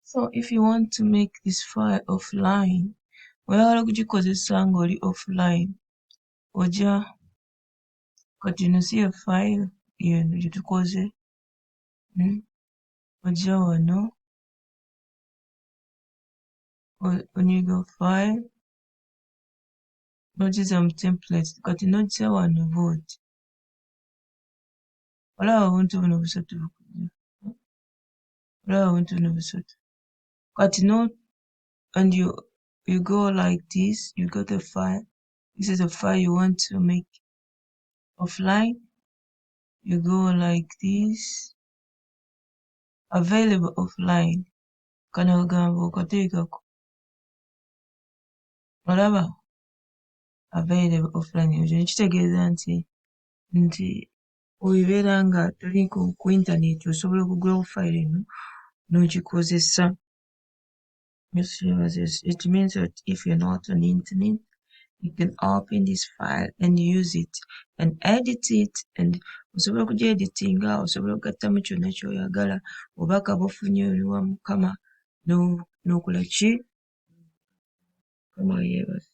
So if you want to make this file offline, oyagala kugikozesa ng'oli offline, ojja kati eno si ye file yeno gye tukoze, ojja wano onyiga file n'ogizza mu templates kati n'ojja wano bw'oti. Olaba obuntu buno busatu bukujja. Olaba obuntu buno busatu. Kati no, and you go like this, you got the file. This is a file you want to make offline. You go like this. Available offline. Kano kagambo okateekako. Olaba? Available offline. Ekyo kitegeeza nti obeera nga toli ku internet osobola okugulawo file eno n'ogikozesa. It means that if you're not on the internet, you can open this file and use it and edit it, and osobola okugyeditinga, osobola okugattamu kyonna ky'oyagala, obubaka bw'ofunye oli wa Mukama n'okola ki? Mukama yeebase.